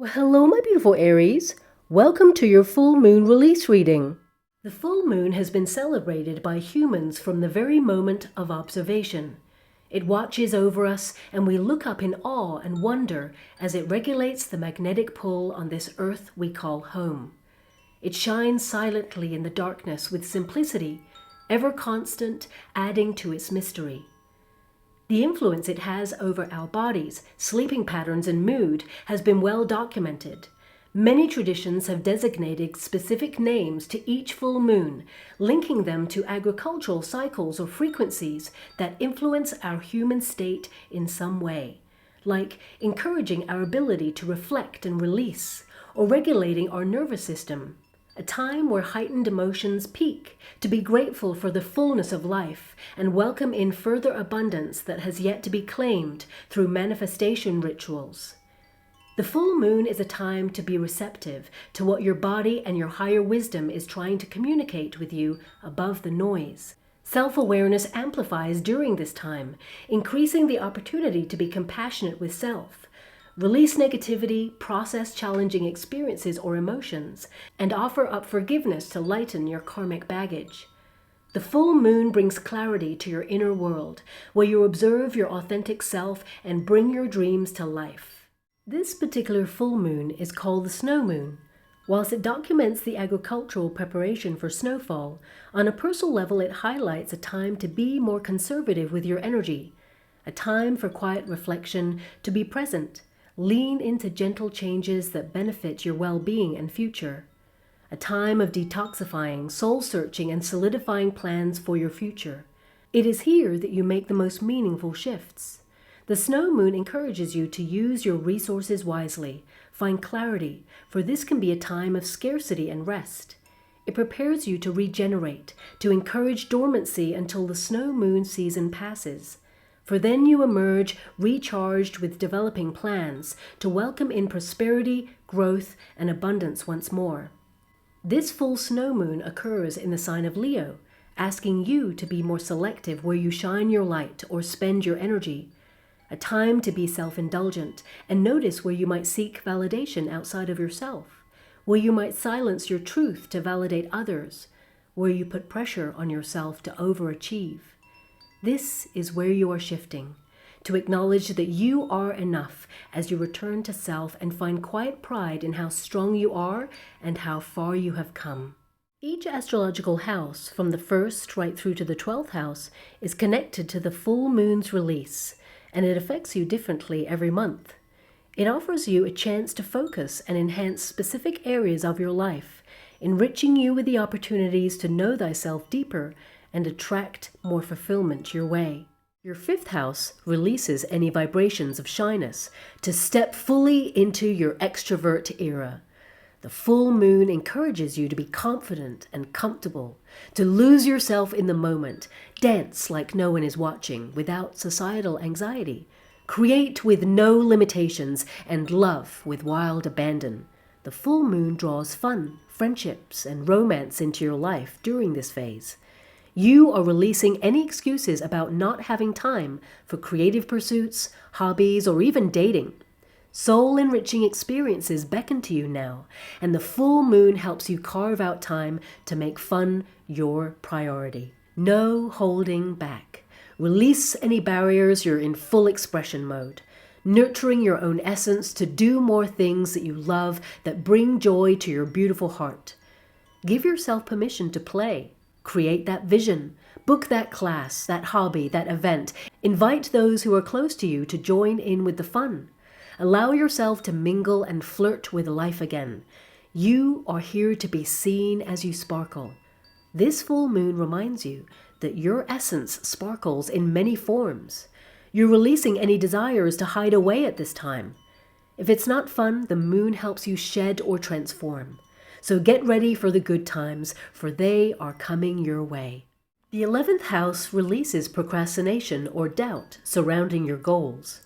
Well, hello, my beautiful Aries. Welcome to your full moon release reading. The full moon has been celebrated by humans from the very moment of observation. It watches over us, and we look up in awe and wonder as it regulates the magnetic pull on this earth we call home. It shines silently in the darkness with simplicity, ever constant, adding to its mystery. The influence it has over our bodies, sleeping patterns, and mood has been well documented. Many traditions have designated specific names to each full moon, linking them to agricultural cycles or frequencies that influence our human state in some way, like encouraging our ability to reflect and release, or regulating our nervous system. A time where heightened emotions peak, to be grateful for the fullness of life and welcome in further abundance that has yet to be claimed through manifestation rituals. The full moon is a time to be receptive to what your body and your higher wisdom is trying to communicate with you above the noise. Self-awareness amplifies during this time, increasing the opportunity to be compassionate with self. Release negativity, process challenging experiences or emotions, and offer up forgiveness to lighten your karmic baggage. The full moon brings clarity to your inner world, where you observe your authentic self and bring your dreams to life. This particular full moon is called the Snowmoon. Whilst it documents the agricultural preparation for snowfall, on a personal level it highlights a time to be more conservative with your energy, a time for quiet reflection, to be present. Lean into gentle changes that benefit your well-being and future. A time of detoxifying, soul-searching, and solidifying plans for your future. It is here that you make the most meaningful shifts. The snow moon encourages you to use your resources wisely, find clarity, for this can be a time of scarcity and rest. It prepares you to regenerate, to encourage dormancy until the snow moon season passes. For then you emerge recharged with developing plans to welcome in prosperity, growth, and abundance once more. This full snow moon occurs in the sign of Leo, asking you to be more selective where you shine your light or spend your energy. A time to be self-indulgent and notice where you might seek validation outside of yourself, where you might silence your truth to validate others, where you put pressure on yourself to overachieve. This is where you are shifting, to acknowledge that you are enough as you return to self and find quiet pride in how strong you are and how far you have come. Each astrological house, from the 1st right through to the 12th house, is connected to the full moon's release, and it affects you differently every month. It offers you a chance to focus and enhance specific areas of your life, enriching you with the opportunities to know thyself deeper and attract more fulfillment your way. Your 5th house releases any vibrations of shyness to step fully into your extrovert era. The full moon encourages you to be confident and comfortable, to lose yourself in the moment, dance like no one is watching without societal anxiety, create with no limitations, and love with wild abandon. The full moon draws fun, friendships, and romance into your life during this phase. You are releasing any excuses about not having time for creative pursuits, hobbies, or even dating. Soul-enriching experiences beckon to you now, and the full moon helps you carve out time to make fun your priority. No holding back. Release any barriers. You're in full expression mode, nurturing your own essence to do more things that you love that bring joy to your beautiful heart. Give yourself permission to play. Create that vision, book that class, that hobby, that event. Invite those who are close to you to join in with the fun. Allow yourself to mingle and flirt with life again. You are here to be seen as you sparkle. This full moon reminds you that your essence sparkles in many forms. You're releasing any desires to hide away at this time. If it's not fun, the moon helps you shed or transform. So get ready for the good times, for they are coming your way. The 11th house releases procrastination or doubt surrounding your goals.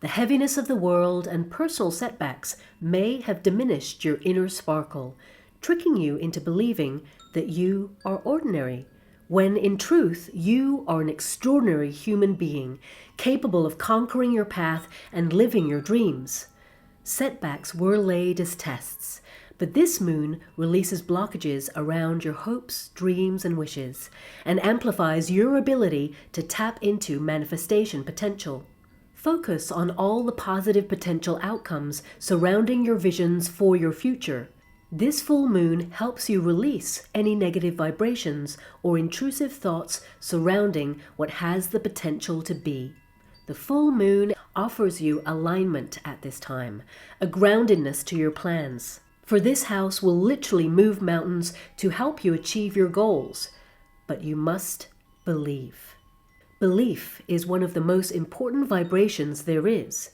The heaviness of the world and personal setbacks may have diminished your inner sparkle, tricking you into believing that you are ordinary, when in truth you are an extraordinary human being, capable of conquering your path and living your dreams. Setbacks were laid as tests, but this moon releases blockages around your hopes, dreams, and wishes, and amplifies your ability to tap into manifestation potential. Focus on all the positive potential outcomes surrounding your visions for your future. This full moon helps you release any negative vibrations or intrusive thoughts surrounding what has the potential to be. The full moon offers you alignment at this time, a groundedness to your plans. For this house will literally move mountains to help you achieve your goals, but you must believe. Belief is one of the most important vibrations there is,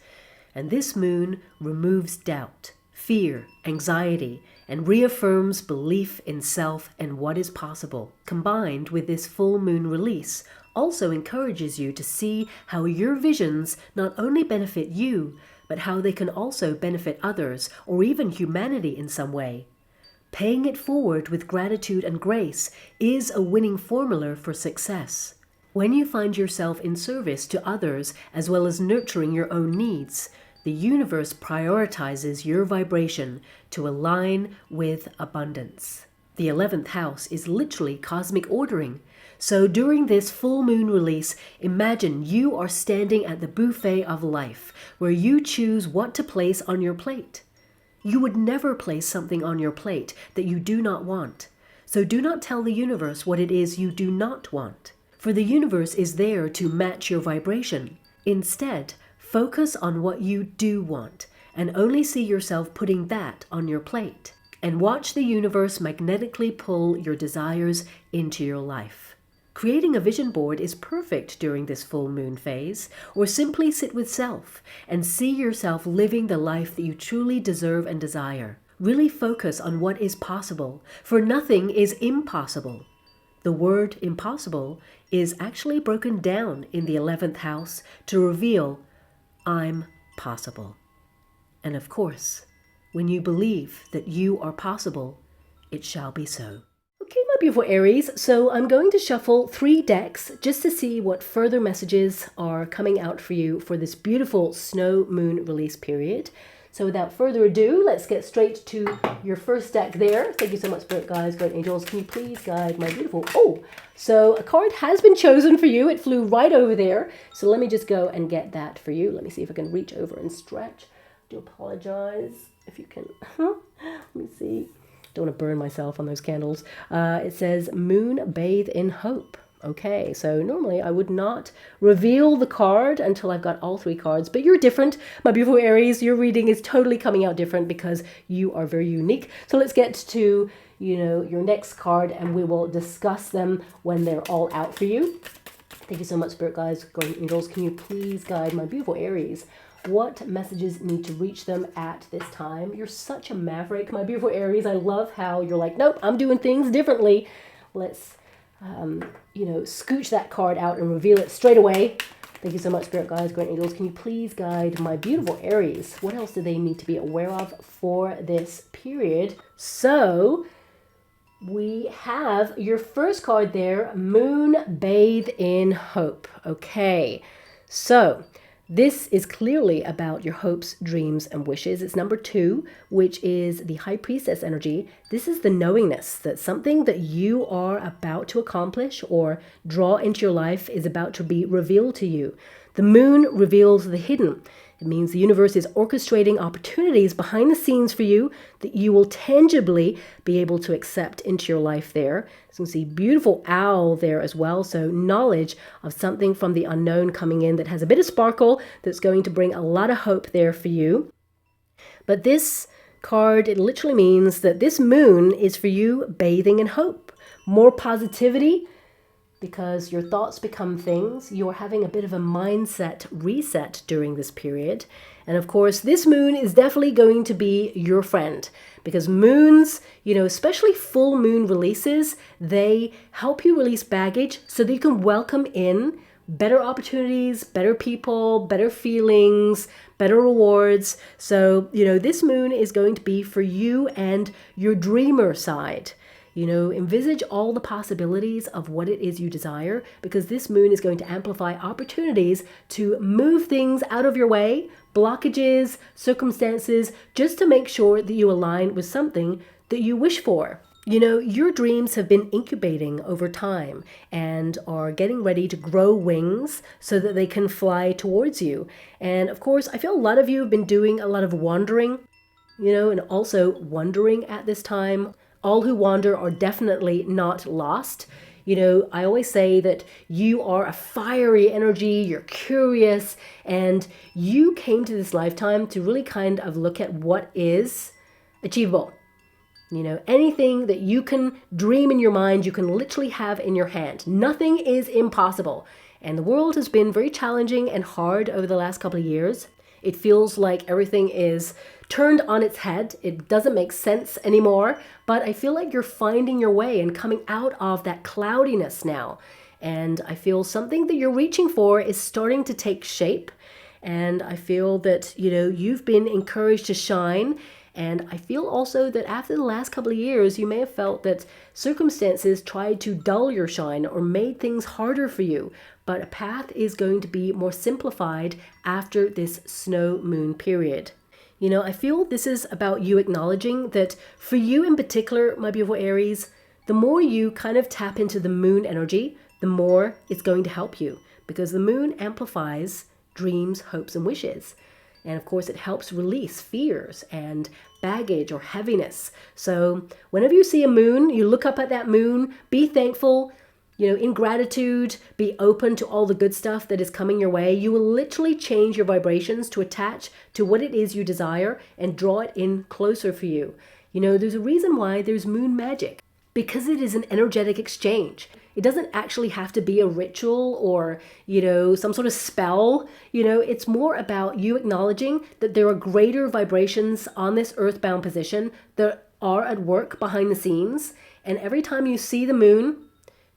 and this moon removes doubt, fear, anxiety, and reaffirms belief in self and what is possible. Combined with this full moon release, also encourages you to see how your visions not only benefit you, but how they can also benefit others or even humanity in some way. Paying it forward with gratitude and grace is a winning formula for success. When you find yourself in service to others as well as nurturing your own needs, the universe prioritizes your vibration to align with abundance. The 11th house is literally cosmic ordering. So during this full moon release, imagine you are standing at the buffet of life, where you choose what to place on your plate. You would never place something on your plate that you do not want. So do not tell the universe what it is you do not want, for the universe is there to match your vibration. Instead, focus on what you do want, and only see yourself putting that on your plate. And watch the universe magnetically pull your desires into your life. Creating a vision board is perfect during this full moon phase, or simply sit with self and see yourself living the life that you truly deserve and desire. Really focus on what is possible, for nothing is impossible. The word impossible is actually broken down in the 11th house to reveal I'm possible. And of course, when you believe that you are possible, it shall be so. Okay, my beautiful Aries, so I'm going to shuffle 3 decks just to see what further messages are coming out for you for this beautiful snow moon release period. So without further ado, let's get straight to your first deck there. Thank you so much, Spirit Guides, Guardian Angels. Can you please guide my beautiful... Oh, so a card has been chosen for you. It flew right over there. So let me just go and get that for you. Let me see if I can reach over and stretch. I do apologize if you can... Let me see. Don't want to burn myself on those candles. It says Moon Bathe in Hope. Okay, so normally I would not reveal the card until I've got all 3 cards, but you're different, my beautiful Aries. Your reading is totally coming out different because you are very unique. So let's get to, your next card, and we will discuss them when they're all out for you. Thank you so much, Spirit Guides, Guardian Angels. Can you please guide my beautiful Aries? What messages need to reach them at this time? You're such a maverick, my beautiful Aries. I love how you're like, nope, I'm doing things differently. Let's, scooch that card out and reveal it straight away. Thank you so much, Spirit Guides, Great Angels. Can you please guide my beautiful Aries? What else do they need to be aware of for this period? So we have your first card there, Moon Bathe in Hope. Okay, so this is clearly about your hopes, dreams, and wishes. It's number 2, which is the High Priestess energy. This is the knowingness that something that you are about to accomplish or draw into your life is about to be revealed to you. The moon reveals the hidden. It means the universe is orchestrating opportunities behind the scenes for you that you will tangibly be able to accept into your life there. So you can see beautiful owl there as well. So knowledge of something from the unknown coming in that has a bit of sparkle that's going to bring a lot of hope there for you. But this card, it literally means that this moon is for you bathing in hope. More positivity, because your thoughts become things. You're having a bit of a mindset reset during this period. And of course, this moon is definitely going to be your friend, because moons, especially full moon releases, they help you release baggage so that you can welcome in better opportunities, better people, better feelings, better rewards. So, this moon is going to be for you and your dreamer side. Envisage all the possibilities of what it is you desire, because this moon is going to amplify opportunities to move things out of your way, blockages, circumstances, just to make sure that you align with something that you wish for. Your dreams have been incubating over time and are getting ready to grow wings so that they can fly towards you. And of course, I feel a lot of you have been doing a lot of wandering, and also wondering at this time. All who wander are definitely not lost. I always say that you are a fiery energy, you're curious, and you came to this lifetime to really kind of look at what is achievable. Anything that you can dream in your mind, you can literally have in your hand. Nothing is impossible. And the world has been very challenging and hard over the last couple of years. It feels like everything is turned on its head. It doesn't make sense anymore. But I feel like you're finding your way and coming out of that cloudiness now. And I feel something that you're reaching for is starting to take shape. And I feel that, you've been encouraged to shine. And I feel also that after the last couple of years, you may have felt that circumstances tried to dull your shine or made things harder for you. But a path is going to be more simplified after this snow moon period. I feel this is about you acknowledging that for you in particular, my beautiful Aries, the more you kind of tap into the moon energy, the more it's going to help you, because the moon amplifies dreams, hopes, and wishes. And of course, it helps release fears and baggage or heaviness. So whenever you see a moon, you look up at that moon, be thankful, in gratitude, be open to all the good stuff that is coming your way. You will literally change your vibrations to attach to what it is you desire and draw it in closer for you. There's a reason why there's moon magic, because it is an energetic exchange. It doesn't actually have to be a ritual or, some sort of spell. It's more about you acknowledging that there are greater vibrations on this earthbound position that are at work behind the scenes. And every time you see the moon,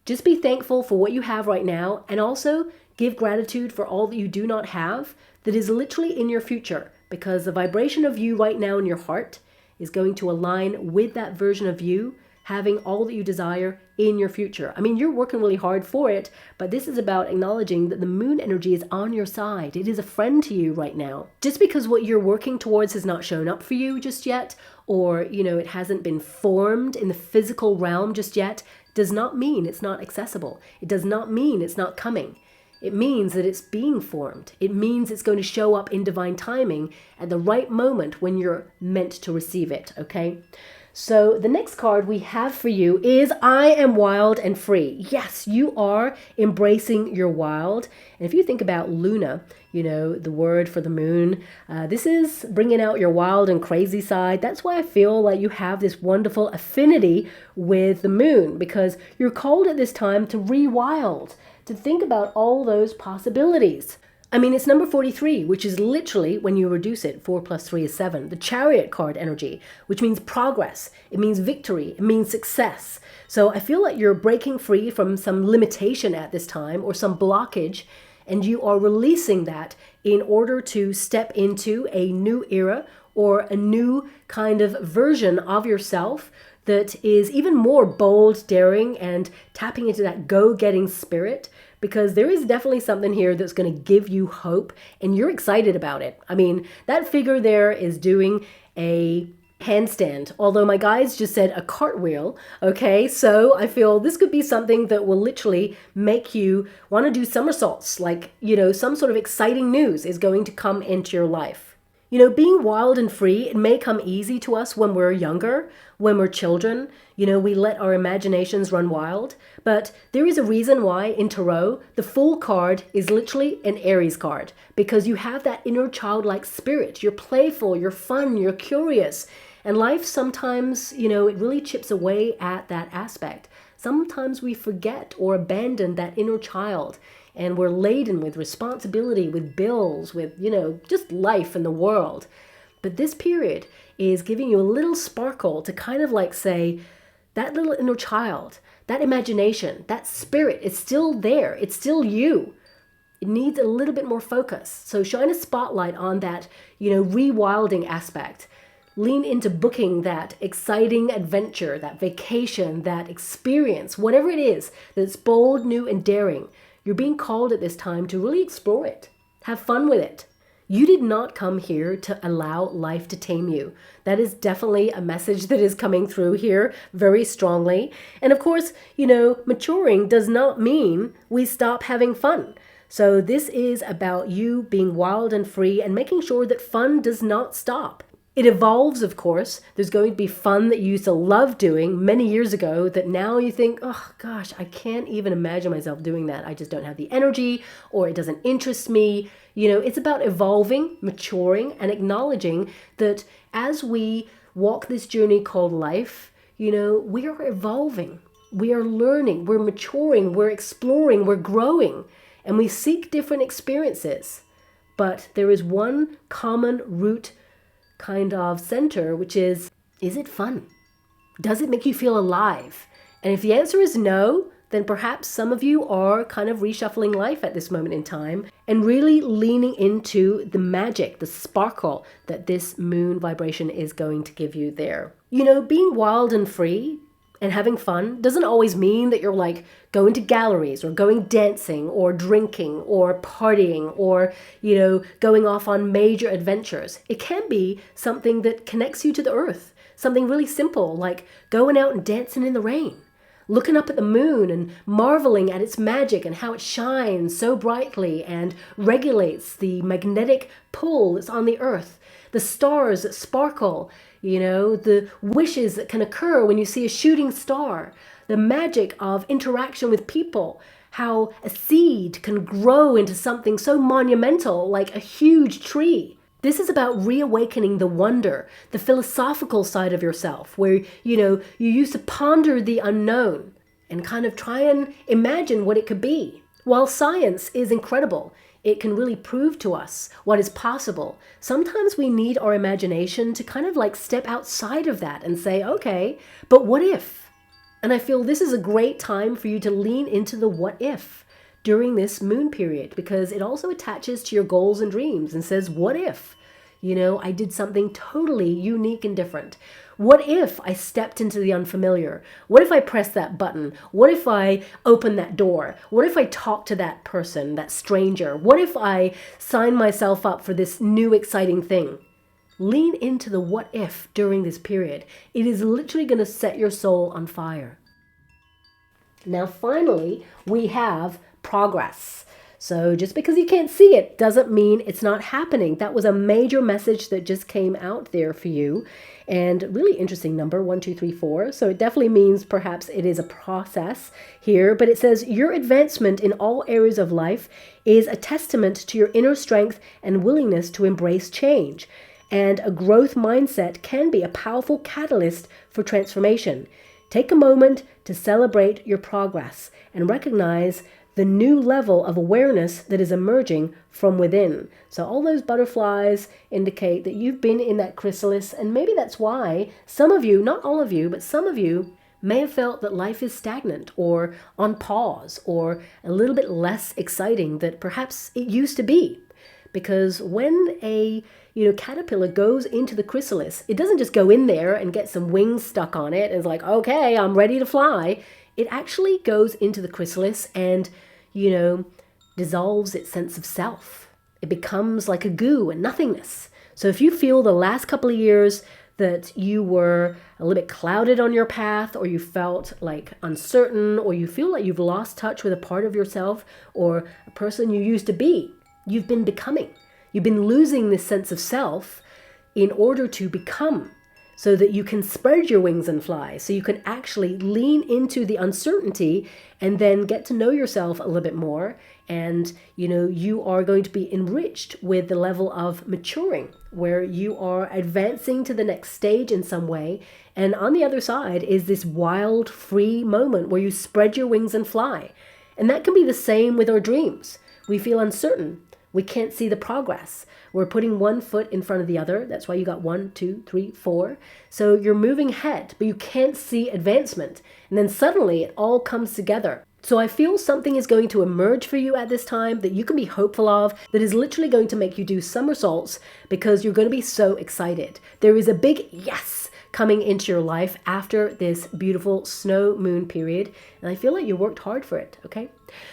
just be thankful for what you have right now, and also give gratitude for all that you do not have that is literally in your future, because the vibration of you right now in your heart is going to align with that version of you having all that you desire in your future. I mean, you're working really hard for it, but this is about acknowledging that the moon energy is on your side. It is a friend to you right now. Just because what you're working towards has not shown up for you just yet, or, it hasn't been formed in the physical realm just yet, does not mean it's not accessible. It does not mean it's not coming. It means that it's being formed. It means it's going to show up in divine timing at the right moment when you're meant to receive it, okay? So the next card we have for you is I am wild and free. Yes, you are embracing your wild. And if you think about Luna, the word for the moon, this is bringing out your wild and crazy side. That's why I feel like you have this wonderful affinity with the moon, because you're called at this time to rewild, to think about all those possibilities. I mean, it's number 43, which is literally, when you reduce it, 4 plus 3 is 7, the Chariot card energy, which means progress. It means victory. It means success. So I feel like you're breaking free from some limitation at this time or some blockage, and you are releasing that in order to step into a new era or a new kind of version of yourself that is even more bold, daring, and tapping into that go-getting spirit, because there is definitely something here that's going to give you hope, and you're excited about it. I mean, that figure there is doing a handstand, although my guides just said a cartwheel, okay? So I feel this could be something that will literally make you want to do somersaults, like, some sort of exciting news is going to come into your life. Being wild and free, it may come easy to us when we're younger, when we're children. We let our imaginations run wild. But there is a reason why in Tarot, the Fool card is literally an Aries card, because you have that inner childlike spirit. You're playful, you're fun, you're curious. And life sometimes, it really chips away at that aspect. Sometimes we forget or abandon that inner child, and we're laden with responsibility, with bills, with, just life and the world. But this period is giving you a little sparkle to kind of like say, that little inner child, that imagination, that spirit is still there. It's still you. It needs a little bit more focus. So shine a spotlight on that, rewilding aspect. lean into booking that exciting adventure, that vacation, that experience, whatever it is that's bold, new, and daring. You're being called at this time to really explore it. Have fun with it. You did not come here to allow life to tame you. That is definitely a message that is coming through here very strongly. And of course, maturing does not mean we stop having fun. So this is about you being wild and free and making sure that fun does not stop. It evolves, of course. There's going to be fun that you used to love doing many years ago that now you think, oh gosh, I can't even imagine myself doing that. I just don't have the energy, or it doesn't interest me. It's about evolving, maturing, and acknowledging that as we walk this journey called life, we are evolving. We are learning, we're maturing, we're exploring, we're growing, and we seek different experiences. But there is one common root kind of center, which is it fun? Does it make you feel alive? And if the answer is no, then perhaps some of you are kind of reshuffling life at this moment in time and really leaning into the magic, the sparkle that this moon vibration is going to give you there. Being wild and free and having fun doesn't always mean that you're like going to galleries or going dancing or drinking or partying or, going off on major adventures. It can be something that connects you to the earth, something really simple like going out and dancing in the rain, looking up at the moon and marveling at its magic and how it shines so brightly and regulates the magnetic pull that's on the earth, the stars that sparkle, the wishes that can occur when you see a shooting star, the magic of interaction with people, how a seed can grow into something so monumental like a huge tree. This is about reawakening the wonder, the philosophical side of yourself, where, you used to ponder the unknown and kind of try and imagine what it could be. While science is incredible, it can really prove to us what is possible. Sometimes we need our imagination to kind of like step outside of that and say, okay, but what if? And I feel this is a great time for you to lean into the what if during this moon period, because it also attaches to your goals and dreams and says, what if? I did something totally unique and different. What if I stepped into the unfamiliar? What if I pressed that button? What if I opened that door? What if I talked to that person, that stranger? What if I signed myself up for this new exciting thing? Lean into the what if during this period. It is literally going to set your soul on fire. Now, finally, we have progress. So just because you can't see it doesn't mean it's not happening. That was a major message that just came out there for you. And really interesting number, 1, 2, 3, 4. So it definitely means perhaps it is a process here. But it says your advancement in all areas of life is a testament to your inner strength and willingness to embrace change. And a growth mindset can be a powerful catalyst for transformation. Take a moment to celebrate your progress and recognize the new level of awareness that is emerging from within. So all those butterflies indicate that you've been in that chrysalis, and maybe that's why some of you, not all of you, but some of you may have felt that life is stagnant or on pause or a little bit less exciting than perhaps it used to be. Because when a caterpillar goes into the chrysalis, it doesn't just go in there and get some wings stuck on it and it's like, okay, I'm ready to fly. It actually goes into the chrysalis and dissolves its sense of self. It becomes like a goo and nothingness. So if you feel the last couple of years that you were a little bit clouded on your path, or you felt like uncertain, or you feel like you've lost touch with a part of yourself or a person you used to be, you've been becoming. You've been losing this sense of self in order to become, so that you can spread your wings and fly, so you can actually lean into the uncertainty and then get to know yourself a little bit more. And, you are going to be enriched with the level of maturing, where you are advancing to the next stage in some way. And on the other side is this wild, free moment where you spread your wings and fly. And that can be the same with our dreams. We feel uncertain. We can't see the progress. We're putting one foot in front of the other. That's why you got 1, 2, 3, 4. So you're moving ahead, but you can't see advancement. And then suddenly it all comes together. So I feel something is going to emerge for you at this time that you can be hopeful of, that is literally going to make you do somersaults because you're going to be so excited. There is a big yes coming into your life after this beautiful snow moon period. And I feel like you worked hard for it, okay?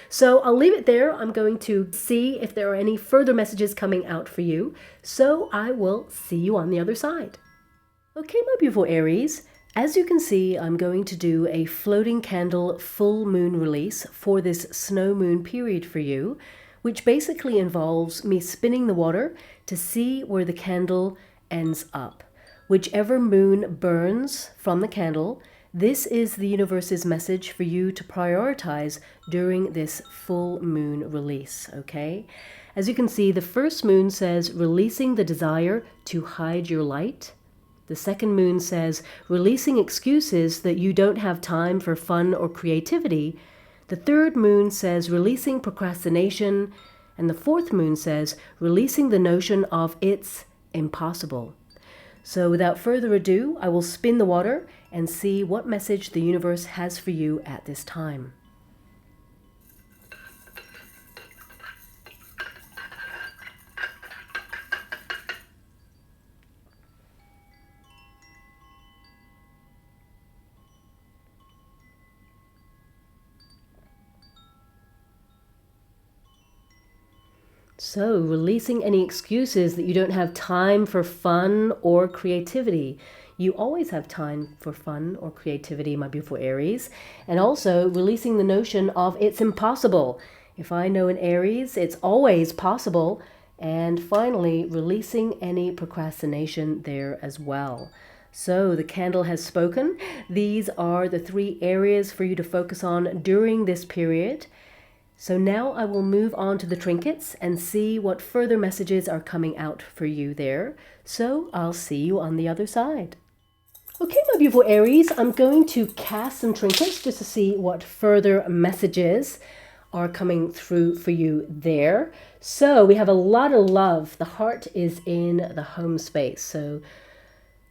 So I'll leave it there. I'm going to see if there are any further messages coming out for you. So I will see you on the other side. Okay, my beautiful Aries. As you can see, I'm going to do a floating candle full moon release for this snow moon period for you, which basically involves me spinning the water to see where the candle ends up. Whichever moon burns from the candle, this is the universe's message for you to prioritize during this full moon release, okay? As you can see, the first moon says releasing the desire to hide your light. The second moon says releasing excuses that you don't have time for fun or creativity. The third moon says releasing procrastination. And the fourth moon says releasing the notion of it's impossible. So without further ado, I will spin the water and see what message the universe has for you at this time. So, releasing any excuses that you don't have time for fun or creativity. You always have time for fun or creativity, my beautiful Aries. And also releasing the notion of it's impossible. If I know an Aries, it's always possible. And finally, releasing any procrastination there as well. So the candle has spoken. These are the 3 areas for you to focus on during this period. So now I will move on to the trinkets and see what further messages are coming out for you there. So I'll see you on the other side. Okay, my beautiful Aries, I'm going to cast some trinkets just to see what further messages are coming through for you there. So we have a lot of love. The heart is in the home space. So,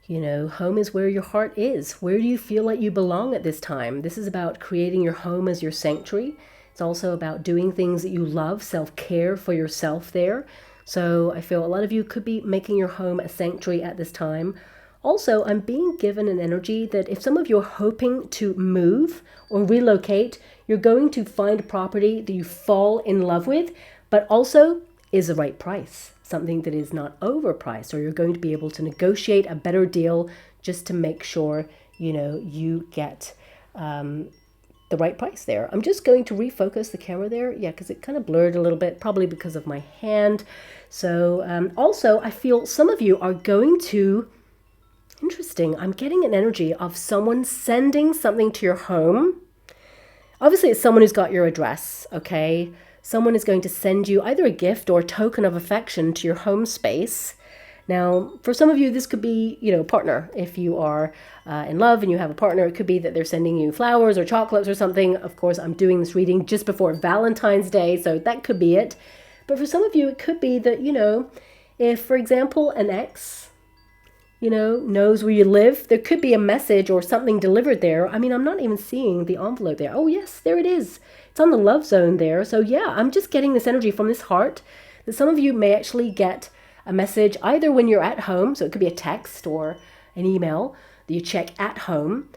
you know, home is where your heart is. Where do you feel like you belong at this time? This is about creating your home as your sanctuary. It's also about doing things that you love, self-care for yourself there. So I feel a lot of you could be making your home a sanctuary at this time. Also, I'm being given an energy that if some of you are hoping to move or relocate, you're going to find a property that you fall in love with, but also is the right price. Something that is not overpriced, or you're going to be able to negotiate a better deal just to make sure, you know, you get the right price there. I'm just going to refocus the camera there. Yeah, because it kind of blurred a little bit, probably because of my hand. So also, I feel some of you are going to, interesting, I'm getting an energy of someone sending something to your home. Obviously, it's someone who's got your address, okay? Someone is going to send you either a gift or a token of affection to your home space. Now, for some of you, this could be, you know, a partner. If you are in love and you have a partner, it could be that they're sending you flowers or chocolates or something. Of course, I'm doing this reading just before Valentine's Day, so that could be it. But for some of you, it could be that, you know, if, for example, an ex, you know, knows where you live, there could be a message or something delivered there. I mean, I'm not even seeing the envelope there. Oh, yes, there it is. It's on the love zone there. So, yeah, I'm just getting this energy from this heart that some of you may actually get a message either when you're at home, so it could be a text or an email that you check at home,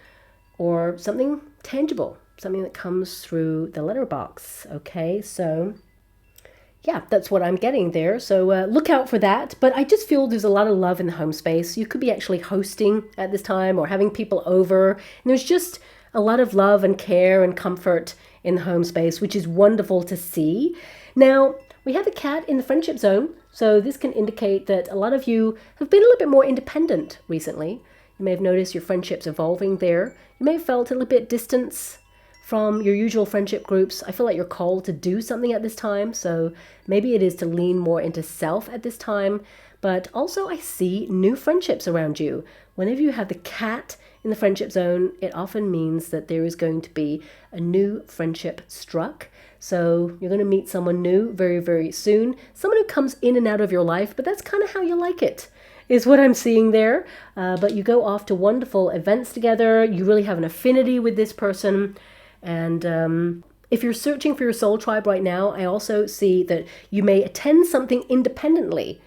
or something tangible, something that comes through the letterbox, okay? So, yeah, that's what I'm getting there. So look out for that. But I just feel there's a lot of love in the home space. You could be actually hosting at this time or having people over. And there's just a lot of love and care and comfort in the home space, which is wonderful to see. Now, we have a cat in the friendship zone. So this can indicate that a lot of you have been a little bit more independent recently. You may have noticed your friendships evolving there. You may have felt a little bit distance from your usual friendship groups. I feel like you're called to do something at this time. So maybe it is to lean more into self at this time. But also I see new friendships around you. Whenever you have the cat in the friendship zone, it often means that there is going to be a new friendship struck. So you're going to meet someone new very, very soon. Someone who comes in and out of your life, but that's kind of how you like it, is what I'm seeing there. But you go off to wonderful events together. You really have an affinity with this person. And If you're searching for your soul tribe right now, I also see that you may attend something independently,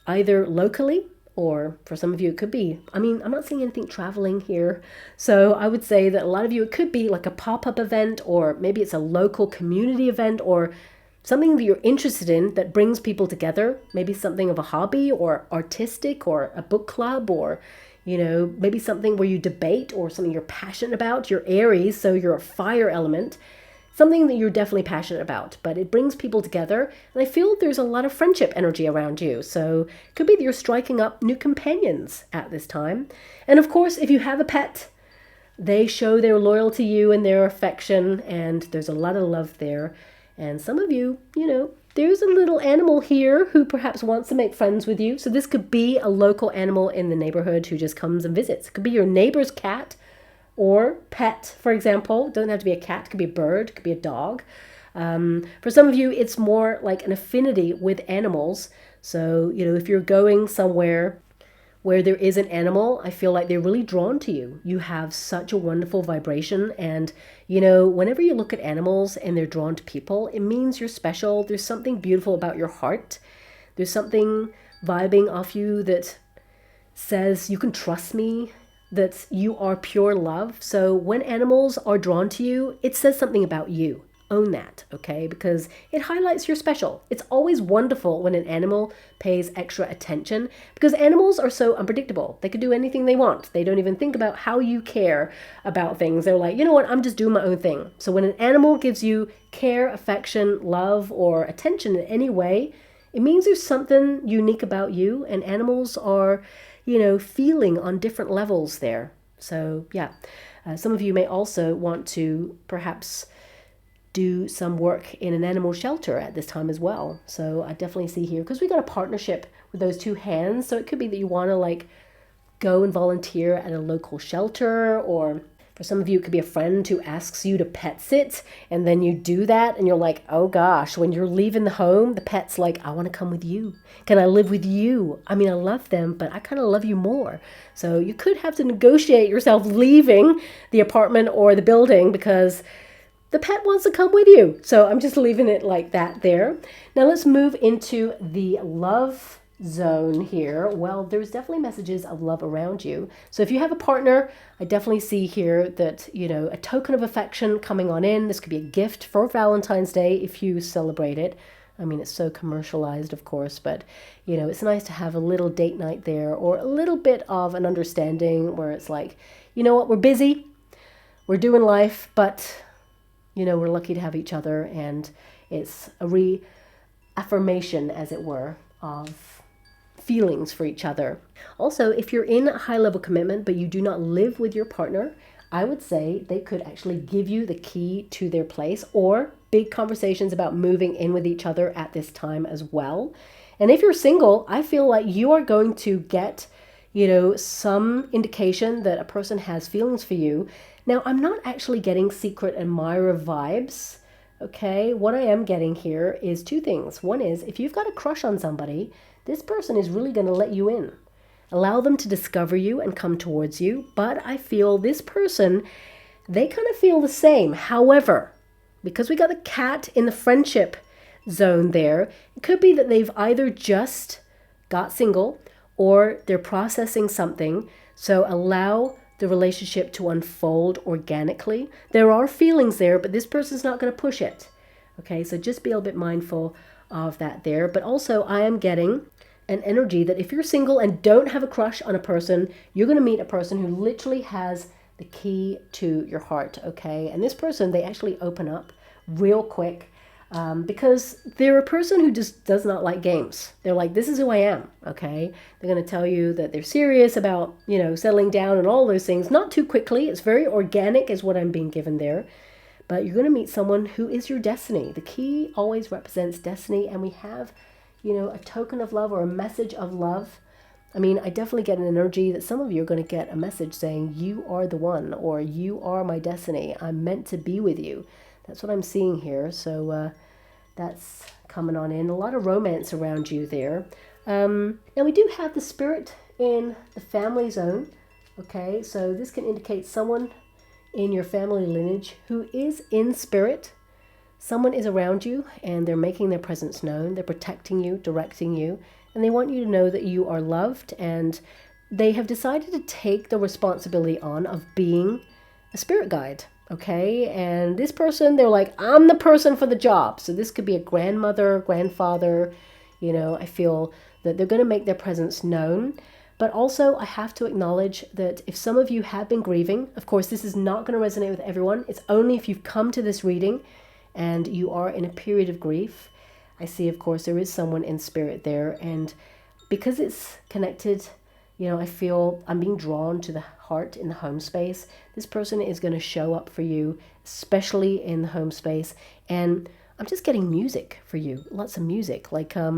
either locally or for some of you it could be, I'm not seeing anything traveling here. So I would say that a lot of you, it could be like a pop-up event, or maybe it's a local community event, or something that you're interested in that brings people together. Maybe something of a hobby or artistic or a book club, or maybe something where you debate or something you're passionate about. You're Aries, so you're a fire element. Something that you're definitely passionate about, but it brings people together. And I feel there's a lot of friendship energy around you. So it could be that you're striking up new companions at this time. And of course, if you have a pet, they show their loyalty to you and their affection, and there's a lot of love there. And some of you, there's a little animal here who perhaps wants to make friends with you. So this could be a local animal in the neighborhood who just comes and visits. It could be your neighbor's cat or pet, for example. It doesn't have to be a cat, it could be a bird, it could be a dog. For some of you, it's more like an affinity with animals. So, if you're going somewhere where there is an animal, I feel like they're really drawn to you. You have such a wonderful vibration. And, whenever you look at animals and they're drawn to people, it means you're special. There's something beautiful about your heart. There's something vibing off you that says you can trust me, that you are pure love. So when animals are drawn to you, it says something about you. Own that, okay? Because it highlights you're special. It's always wonderful when an animal pays extra attention, because animals are so unpredictable. They could do anything they want. They don't even think about how you care about things. They're like, you know what, I'm just doing my own thing. So when an animal gives you care, affection, love, or attention in any way, it means there's something unique about you, and animals are, feeling on different levels there. So yeah, some of you may also want to perhaps do some work in an animal shelter at this time as well. So I definitely see here, because we got a partnership with those two hands. So it could be that you want to go and volunteer at a local shelter, or for some of you, it could be a friend who asks you to pet sit, and then you do that, and you're like, oh gosh, when you're leaving the home, the pet's like, I want to come with you. Can I live with you? I love them, but I kind of love you more. So you could have to negotiate yourself leaving the apartment or the building because the pet wants to come with you. So I'm just leaving it like that there. Now let's move into the love zone here. Well, there's definitely messages of love around you. So if you have a partner, I definitely see here that, a token of affection coming on in. This could be a gift for Valentine's Day if you celebrate it. It's so commercialized, of course, but, it's nice to have a little date night there, or a little bit of an understanding where it's like, you know what, we're busy, we're doing life, but we're lucky to have each other, and it's a reaffirmation, as it were, of feelings for each other. Also, if you're in a high-level commitment, but you do not live with your partner, I would say they could actually give you the key to their place, or big conversations about moving in with each other at this time as well. And if you're single, I feel like you are going to get, some indication that a person has feelings for you. Now, I'm not actually getting secret admirer vibes, okay? What I am getting here is two things. One is, if you've got a crush on somebody, this person is really going to let you in. Allow them to discover you and come towards you. But I feel this person, they kind of feel the same. However, because we got the cat in the friendship zone there, it could be that they've either just got single or they're processing something. So allow the relationship to unfold organically. There are feelings there, but this person's not going to push it. Okay, so just be a little bit mindful of that there. But also, I am getting an energy that if you're single and don't have a crush on a person, you're going to meet a person who literally has the key to your heart, okay? And this person, they actually open up real quick because they're a person who just does not like games. They're like, this is who I am, okay? They're going to tell you that they're serious about, settling down and all those things. Not too quickly. It's very organic is what I'm being given there. But you're going to meet someone who is your destiny. The key always represents destiny, and we have, a token of love or a message of love. I definitely get an energy that some of you are going to get a message saying, you are the one, or you are my destiny. I'm meant to be with you. That's what I'm seeing here. So that's coming on in. A lot of romance around you there. Now we do have the spirit in the family zone. Okay, so this can indicate someone in your family lineage who is in spirit. someone is around you and they're making their presence known. They're protecting you, directing you, and they want you to know that you are loved, and they have decided to take the responsibility on of being a spirit guide. Okay, and this person, they're like, I'm the person for the job. So this could be a grandmother, grandfather. You know, I feel that they're going to make their presence known. But also, I have to acknowledge that if some of you have been grieving, of course, this is not going to resonate with everyone. It's only if you've come to this reading and you are in a period of grief. I see, of course, there is someone in spirit there. And because it's connected, you know, I feel I'm being drawn to the heart in the home space. This person is going to show up for you, especially in the home space. And I'm just getting music for you. Lots of music. Like, there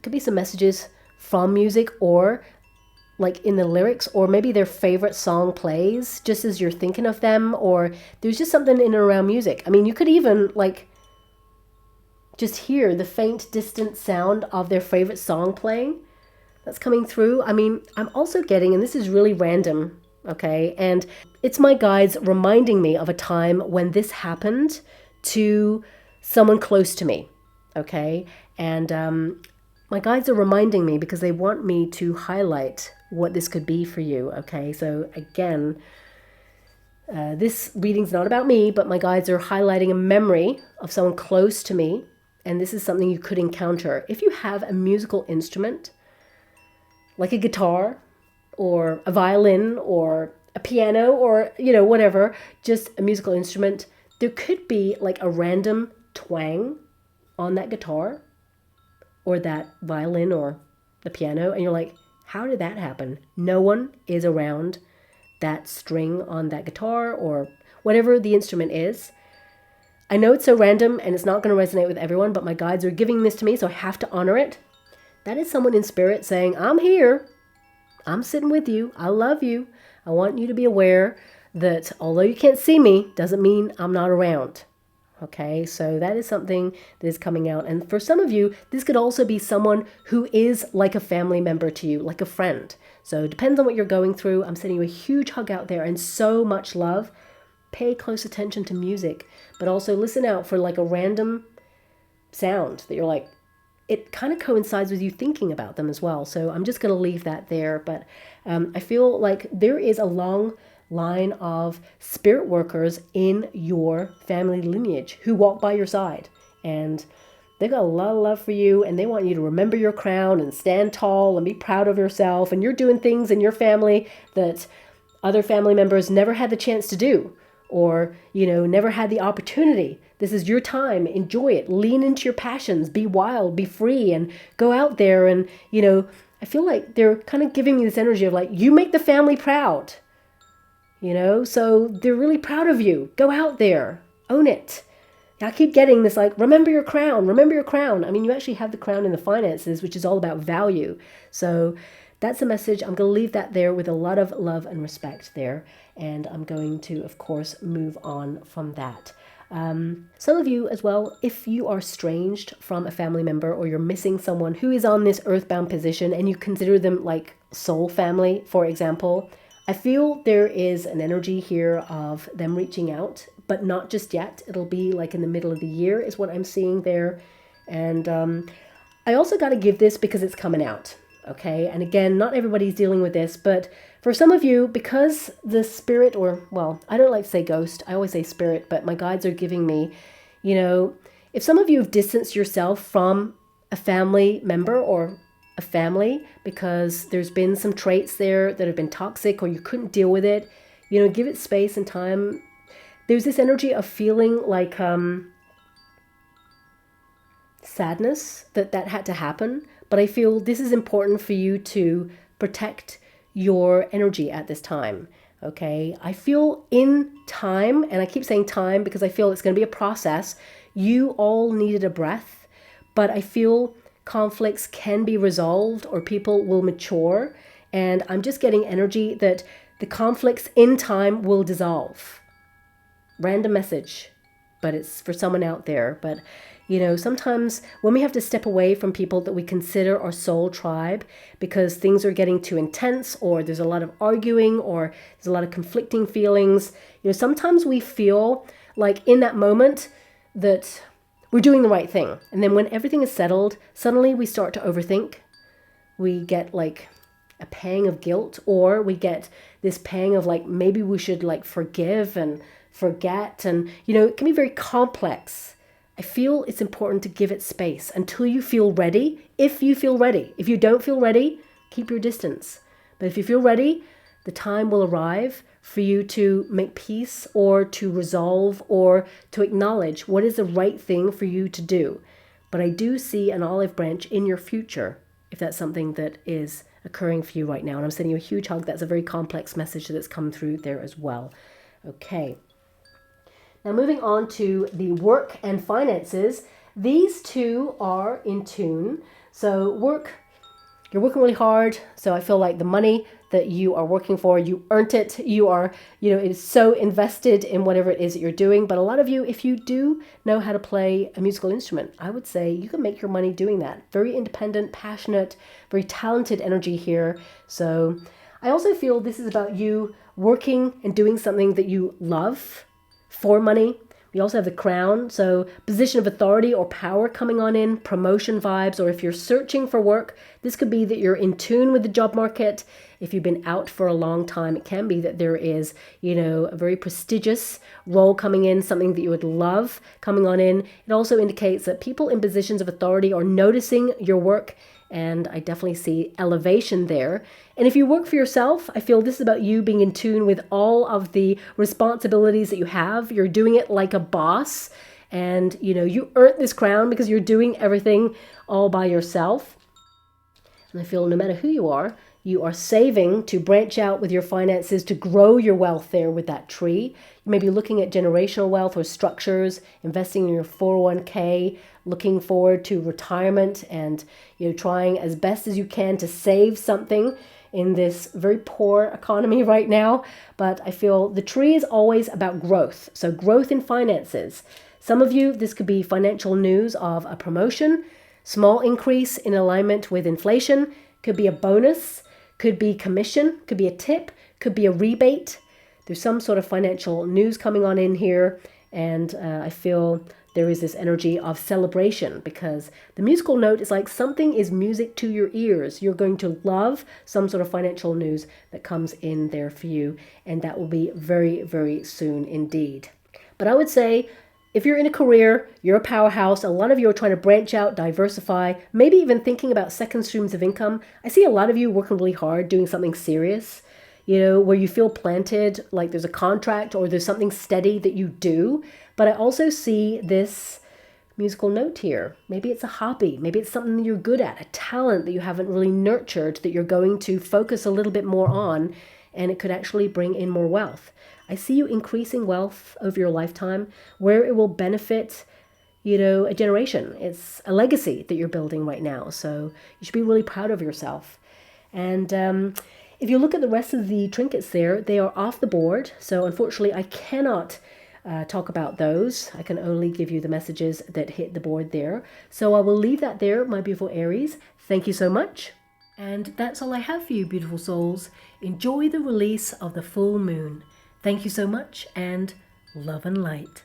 could be some messages from music, or like in the lyrics, or maybe their favorite song plays just as you're thinking of them, or there's just something in and around music. I mean, you could even like just hear the faint distant sound of their favorite song playing that's coming through. I mean, I'm also getting, and this is really random, okay, and it's my guides reminding me of a time when this happened to someone close to me, okay, and my guides are reminding me because they want me to highlight what this could be for you, okay? So again, this reading's not about me, but my guides are highlighting a memory of someone close to me, and this is something you could encounter. If you have a musical instrument, like a guitar, or a violin, or a piano, or, you know, whatever, just a musical instrument, there could be like a random twang on that guitar, or that violin, or the piano, and you're like, how did that happen? No one is around that string on that guitar, or whatever the instrument is. I know it's so random and it's not going to resonate with everyone, but my guides are giving this to me, so I have to honor it. That is someone in spirit saying, I'm here. I'm sitting with you. I love you. I want you to be aware that although you can't see me, doesn't mean I'm not around. Okay, so that is something that is coming out. And for some of you, this could also be someone who is like a family member to you, like a friend. So it depends on what you're going through. I'm sending you a huge hug out there and so much love. Pay close attention to music, but also listen out for like a random sound that you're like, it kind of coincides with you thinking about them as well. So I'm just going to leave that there. But I feel like there is a long line of spirit workers in your family lineage who walk by your side, and they've got a lot of love for you, and they want you to remember your crown and stand tall and be proud of yourself, and you're doing things in your family that other family members never had the chance to do, or, you know, never had the opportunity. This is your time. Enjoy it. Lean into your passions. Be wild, be free, and go out there. And, you know, I feel like they're kind of giving me this energy of like, you make the family proud. You know, so they're really proud of you. Go out there, own it. I keep getting this like, remember your crown, remember your crown. I mean, you actually have the crown in the finances, which is all about value. So that's a message. I'm going to leave that there with a lot of love and respect there. And I'm going to, of course, move on from that. Some of you as well, if you are estranged from a family member, or you're missing someone who is on this earthbound position and you consider them like soul family, for example, I feel there is an energy here of them reaching out, but not just yet. It'll be like in the middle of the year is what I'm seeing there. And I also got to give this because it's coming out, okay? And again, not everybody's dealing with this, but for some of you, because the spirit, or, well, I don't like to say ghost, I always say spirit, but my guides are giving me, you know, if some of you have distanced yourself from a family member or a family because there's been some traits there that have been toxic, or you couldn't deal with it, you know, give it space and time. There's this energy of feeling like sadness that had to happen, but I feel this is important for you to protect your energy at this time. Okay, I feel in time, and I keep saying time because I feel it's going to be a process. You all needed a breath, but I feel conflicts can be resolved, or people will mature, and I'm just getting energy that the conflicts in time will dissolve. Random message, but it's for someone out there. But you know, sometimes when we have to step away from people that we consider our soul tribe because things are getting too intense, or there's a lot of arguing, or there's a lot of conflicting feelings, you know, sometimes we feel like in that moment that we're doing the right thing. And then when everything is settled, suddenly we start to overthink. We get like a pang of guilt, or we get this pang of like, maybe we should like forgive and forget. And, you know, it can be very complex. I feel it's important to give it space until you feel ready. If you feel ready. If you don't feel ready, keep your distance. But if you feel ready, the time will arrive for you to make peace, or to resolve, or to acknowledge what is the right thing for you to do. But I do see an olive branch in your future, if that's something that is occurring for you right now. And I'm sending you a huge hug. That's a very complex message that's come through there as well. Okay. Now moving on to the work and finances. These two are in tune. So work, you're working really hard. So I feel like the money that you are working for, you earned it. You are, you know, it is so invested in whatever it is that you're doing. But a lot of you, if you do know how to play a musical instrument, I would say you can make your money doing that. Very independent, passionate, very talented energy here. So I also feel this is about you working and doing something that you love for money. We also have the crown, so position of authority or power coming on in, promotion vibes, or if you're searching for work, this could be that you're in tune with the job market. If you've been out for a long time, it can be that there is, you know, a very prestigious role coming in, something that you would love coming on in. It also indicates that people in positions of authority are noticing your work, and I definitely see elevation there. And if you work for yourself, I feel this is about you being in tune with all of the responsibilities that you have. You're doing it like a boss, and you know, you earned this crown because you're doing everything all by yourself. And I feel no matter who you are saving to branch out with your finances, to grow your wealth there with that tree. You may be looking at generational wealth or structures, investing in your 401k, looking forward to retirement, and, you know, trying as best as you can to save something in this very poor economy right now. But I feel the tree is always about growth. So growth in finances. Some of you, this could be financial news of a promotion, small increase in alignment with inflation, could be a bonus, could be commission, could be a tip, could be a rebate. There's some sort of financial news coming on in here. And I feel there is this energy of celebration, because the musical note is like something is music to your ears. You're going to love some sort of financial news that comes in there for you. And that will be very, very soon indeed. But I would say, if you're in a career, you're a powerhouse, a lot of you are trying to branch out, diversify, maybe even thinking about second streams of income. I see a lot of you working really hard, doing something serious, you know, where you feel planted, like there's a contract or there's something steady that you do. But I also see this musical note here. Maybe it's a hobby. Maybe it's something that you're good at, a talent that you haven't really nurtured, that you're going to focus a little bit more on, and it could actually bring in more wealth. I see you increasing wealth over your lifetime, where it will benefit, you know, a generation. It's a legacy that you're building right now. So you should be really proud of yourself. And if you look at the rest of the trinkets there, they are off the board. So unfortunately, I cannot talk about those. I can only give you the messages that hit the board there. So I will leave that there, my beautiful Aries. Thank you so much. And that's all I have for you, beautiful souls. Enjoy the release of the full moon. Thank you so much, and love and light.